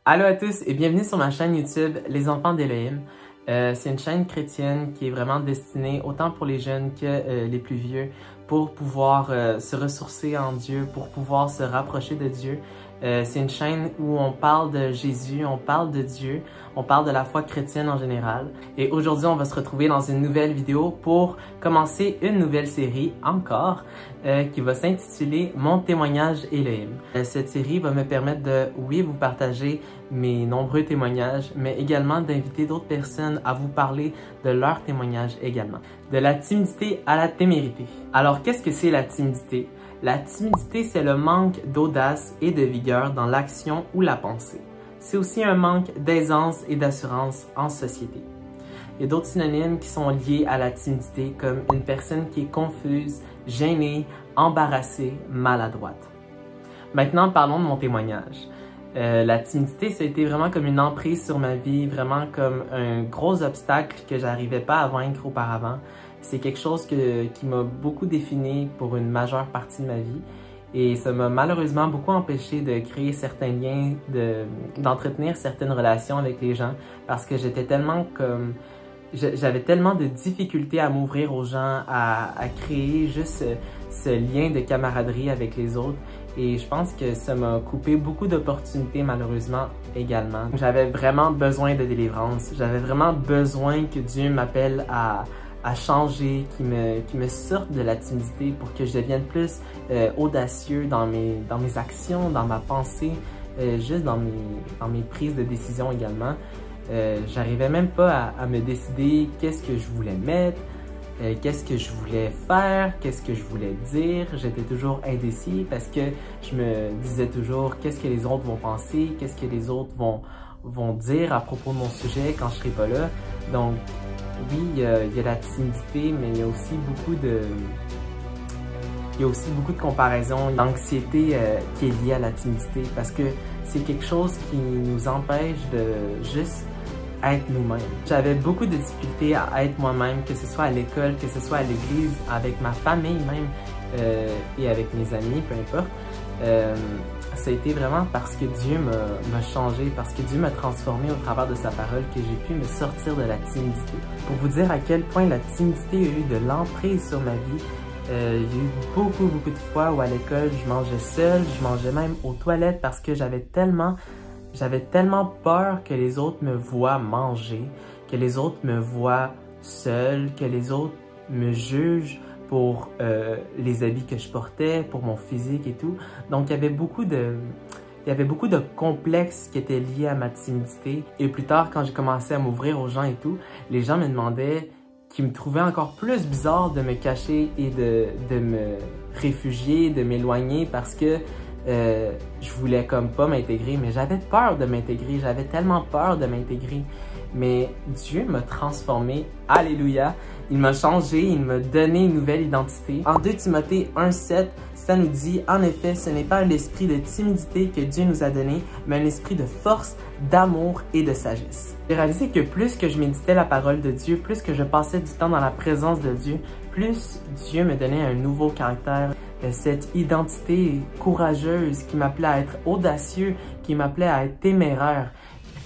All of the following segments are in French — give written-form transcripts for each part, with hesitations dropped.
Allô à tous et bienvenue sur ma chaîne YouTube Les Enfants d'Élohim. C'est une chaîne chrétienne qui est vraiment destinée autant pour les jeunes que les plus vieux pour pouvoir se ressourcer en Dieu, pour pouvoir se rapprocher de Dieu. C'est une chaîne où on parle de Jésus, on parle de Dieu, on parle de la foi chrétienne en général. Et aujourd'hui, on va se retrouver dans une nouvelle vidéo pour commencer une nouvelle série encore qui va s'intituler Mon témoignage Élohim. Cette série va me permettre de, oui, vous partager mes nombreux témoignages, mais également d'inviter d'autres personnes à vous parler de leurs témoignages également. De la timidité à la témérité. Alors, qu'est-ce que c'est la timidité? La timidité, c'est le manque d'audace et de vigueur dans l'action ou la pensée. C'est aussi un manque d'aisance et d'assurance en société. Il y a d'autres synonymes qui sont liés à la timidité, comme une personne qui est confuse, gênée, embarrassée, maladroite. Maintenant, parlons de mon témoignage. La timidité, ça a été vraiment comme une emprise sur ma vie, vraiment comme un gros obstacle que j'arrivais pas à vaincre auparavant. C'est quelque chose qui m'a beaucoup défini pour une majeure partie de ma vie et ça m'a malheureusement beaucoup empêché de créer certains liens, d'entretenir certaines relations avec les gens parce que j'étais tellement comme... J'avais tellement de difficultés à m'ouvrir aux gens, à créer juste ce lien de camaraderie avec les autres. Et je pense que ça m'a coupé beaucoup d'opportunités malheureusement également. J'avais vraiment besoin de délivrance. J'avais vraiment besoin que Dieu m'appelle à changer, qui me sorte de la timidité pour que je devienne plus audacieux dans mes actions, dans ma pensée, juste dans mes prises de décision également. J'arrivais même pas à me décider qu'est-ce que je voulais mettre, qu'est-ce que je voulais faire, qu'est-ce que je voulais dire. J'étais toujours indécis parce que je me disais toujours qu'est-ce que les autres vont penser, qu'est-ce que les autres vont dire à propos de mon sujet quand je serai pas là. Donc oui, il y a la timidité, mais il y a aussi beaucoup de comparaisons, d'anxiété qui est liée à la timidité parce que c'est quelque chose qui nous empêche de juste être nous-mêmes. J'avais beaucoup de difficultés à être moi-même, que ce soit à l'école, que ce soit à l'église, avec ma famille même et avec mes amis, peu importe. Ça a été vraiment parce que Dieu m'a changé, parce que Dieu m'a transformé au travers de sa parole que j'ai pu me sortir de la timidité. Pour vous dire à quel point la timidité a eu de l'emprise sur ma vie, il y a eu beaucoup de fois où à l'école je mangeais seul, je mangeais même aux toilettes parce que j'avais tellement peur que les autres me voient manger, que les autres me voient seul, que les autres me jugent pour les habits que je portais, pour mon physique et tout. Donc, il y avait beaucoup de complexes qui étaient liés à ma timidité. Et plus tard, quand j'ai commencé à m'ouvrir aux gens et tout, les gens me demandaient, qui me trouvaient encore plus bizarre de me cacher et de me réfugier, de m'éloigner parce que je voulais comme pas m'intégrer. Mais j'avais peur de m'intégrer, j'avais tellement peur de m'intégrer. Mais Dieu m'a transformé, alléluia, il m'a changé, il m'a donné une nouvelle identité. En 2 Timothée 1,7, ça nous dit « En effet, ce n'est pas un esprit de timidité que Dieu nous a donné, mais un esprit de force, d'amour et de sagesse. » J'ai réalisé que plus que je méditais la parole de Dieu, plus que je passais du temps dans la présence de Dieu, plus Dieu me donnait un nouveau caractère, cette identité courageuse qui m'appelait à être audacieux, qui m'appelait à être téméraire.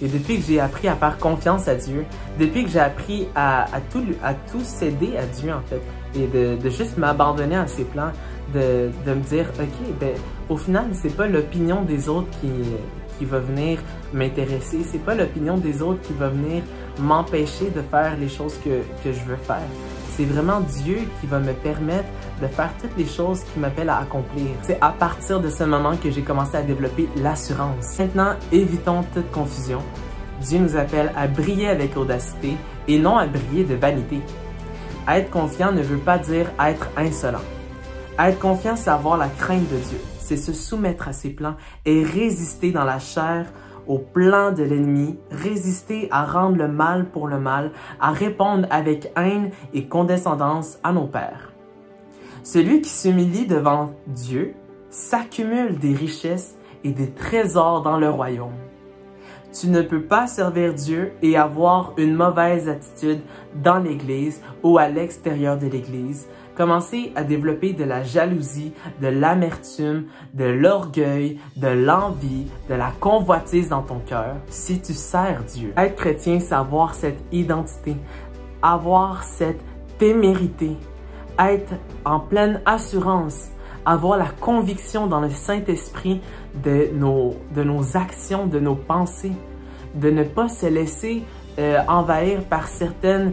Et depuis que j'ai appris à faire confiance à Dieu, depuis que j'ai appris à tout céder à Dieu en fait, et de juste m'abandonner à ses plans, de me dire, ok, ben, au final, c'est pas l'opinion des autres qui va venir m'intéresser, c'est pas l'opinion des autres qui va venir m'empêcher de faire les choses que je veux faire. C'est vraiment Dieu qui va me permettre de faire toutes les choses qu'il m'appelle à accomplir. C'est à partir de ce moment que j'ai commencé à développer l'assurance. Maintenant, évitons toute confusion. Dieu nous appelle à briller avec audacité et non à briller de vanité. Être confiant ne veut pas dire être insolent. Être confiant, c'est avoir la crainte de Dieu. C'est se soumettre à ses plans et résister dans la chair au plan de l'ennemi, résister à rendre le mal pour le mal, à répondre avec haine et condescendance à nos pères. Celui qui s'humilie devant Dieu s'accumule des richesses et des trésors dans le royaume. Tu ne peux pas servir Dieu et avoir une mauvaise attitude dans l'Église ou à l'extérieur de l'Église. commencer à développer de la jalousie, de l'amertume, de l'orgueil, de l'envie, de la convoitise dans ton cœur si tu sers Dieu. Être chrétien, c'est avoir cette identité, avoir cette témérité, être en pleine assurance, avoir la conviction dans le Saint-Esprit de nos actions, de nos pensées, de ne pas se laisser envahir par certaines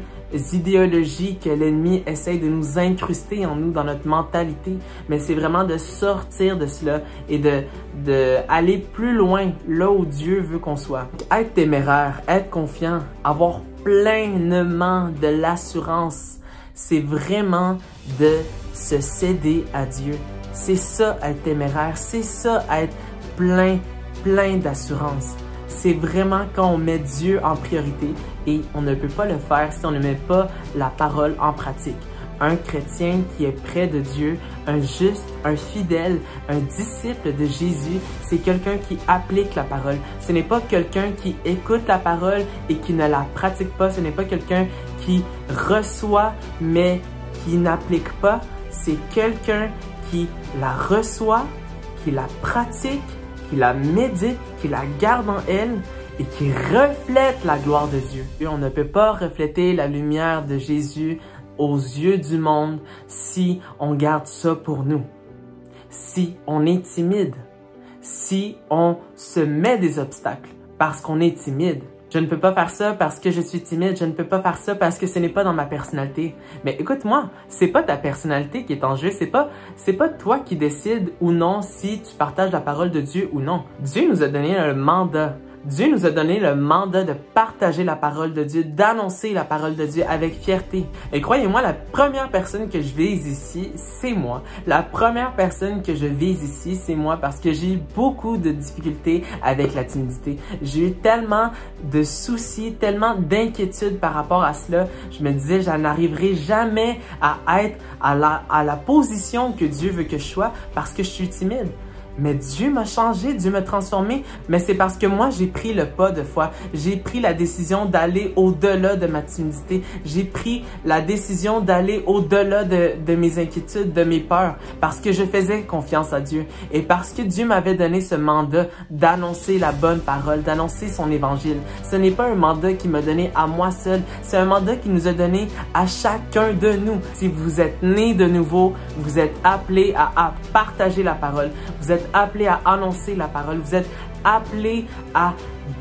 idéologies que l'ennemi essaye de nous incruster en nous, dans notre mentalité, mais c'est vraiment de sortir de cela et de aller plus loin, là où Dieu veut qu'on soit. Être téméraire, être confiant, avoir pleinement de l'assurance, c'est vraiment de se céder à Dieu. C'est ça être téméraire, c'est ça être plein d'assurance. C'est vraiment quand on met Dieu en priorité et on ne peut pas le faire si on ne met pas la parole en pratique. Un chrétien qui est près de Dieu, un juste, un fidèle, un disciple de Jésus, c'est quelqu'un qui applique la parole. Ce n'est pas quelqu'un qui écoute la parole et qui ne la pratique pas. Ce n'est pas quelqu'un qui reçoit mais qui n'applique pas. C'est quelqu'un qui la reçoit, qui la pratique, qui la médite, qui la garde en elle et qui reflète la gloire de Dieu. Et on ne peut pas refléter la lumière de Jésus aux yeux du monde si on garde ça pour nous, si on est timide, si on se met des obstacles parce qu'on est timide. Je ne peux pas faire ça parce que je suis timide, je ne peux pas faire ça parce que ce n'est pas dans ma personnalité. Mais écoute-moi, c'est pas ta personnalité qui est en jeu, c'est pas toi qui décides ou non si tu partages la parole de Dieu ou non. Dieu nous a donné le mandat. Dieu nous a donné le mandat de partager la parole de Dieu, d'annoncer la parole de Dieu avec fierté. Et croyez-moi, la première personne que je vise ici, c'est moi. La première personne que je vise ici, c'est moi parce que j'ai eu beaucoup de difficultés avec la timidité. J'ai eu tellement de soucis, tellement d'inquiétudes par rapport à cela. Je me disais, je n'arriverai jamais à être à la position que Dieu veut que je sois parce que je suis timide. Mais Dieu m'a changé, Dieu m'a transformé, mais c'est parce que moi, j'ai pris le pas de foi. J'ai pris la décision d'aller au-delà de ma timidité. J'ai pris la décision d'aller au-delà de mes inquiétudes, de mes peurs, parce que je faisais confiance à Dieu. Et parce que Dieu m'avait donné ce mandat d'annoncer la bonne parole, d'annoncer son évangile. Ce n'est pas un mandat qu'il m'a donné à moi seul, c'est un mandat qu'il nous a donné à chacun de nous. Si vous êtes né de nouveau, vous êtes appelé à partager la parole. Vous êtes appelé à annoncer la parole. Vous êtes appelé à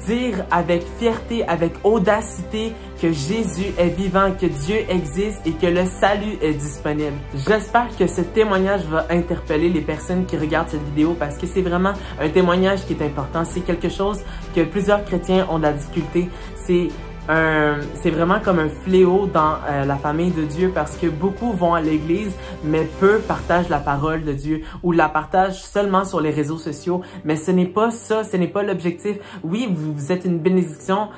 dire avec fierté, avec audacité que Jésus est vivant, que Dieu existe et que le salut est disponible. J'espère que ce témoignage va interpeller les personnes qui regardent cette vidéo parce que c'est vraiment un témoignage qui est important. C'est quelque chose que plusieurs chrétiens ont de la difficulté. C'est vraiment comme un fléau dans la famille de Dieu parce que beaucoup vont à l'église, mais peu partagent la parole de Dieu ou la partagent seulement sur les réseaux sociaux. Mais ce n'est pas ça, ce n'est pas l'objectif. Oui, vous êtes une bénédiction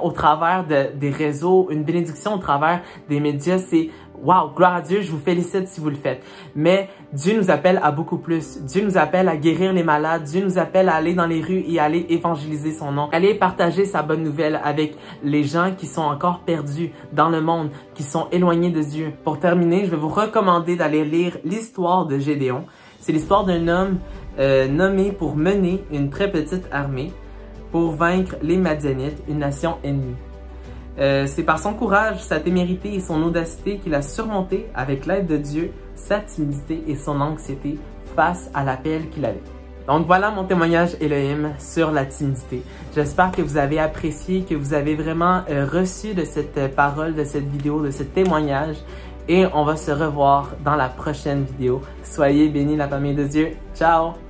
au travers des réseaux, une bénédiction au travers des médias. C'est wow, gloire à Dieu, je vous félicite si vous le faites. Mais Dieu nous appelle à beaucoup plus. Dieu nous appelle à guérir les malades. Dieu nous appelle à aller dans les rues et à aller évangéliser son nom. Aller partager sa bonne nouvelle avec les gens qui sont encore perdus dans le monde, qui sont éloignés de Dieu. Pour terminer, je vais vous recommander d'aller lire l'histoire de Gédéon. C'est l'histoire d'un homme nommé pour mener une très petite armée pour vaincre les Madianites, une nation ennemie. C'est par son courage, sa témérité et son audacité qu'il a surmonté, avec l'aide de Dieu, sa timidité et son anxiété face à l'appel qu'il avait. Donc voilà mon témoignage Elohim sur la timidité. J'espère que vous avez apprécié, que vous avez vraiment reçu de cette parole, de cette vidéo, de ce témoignage. Et on va se revoir dans la prochaine vidéo. Soyez bénis la famille de Dieu. Ciao!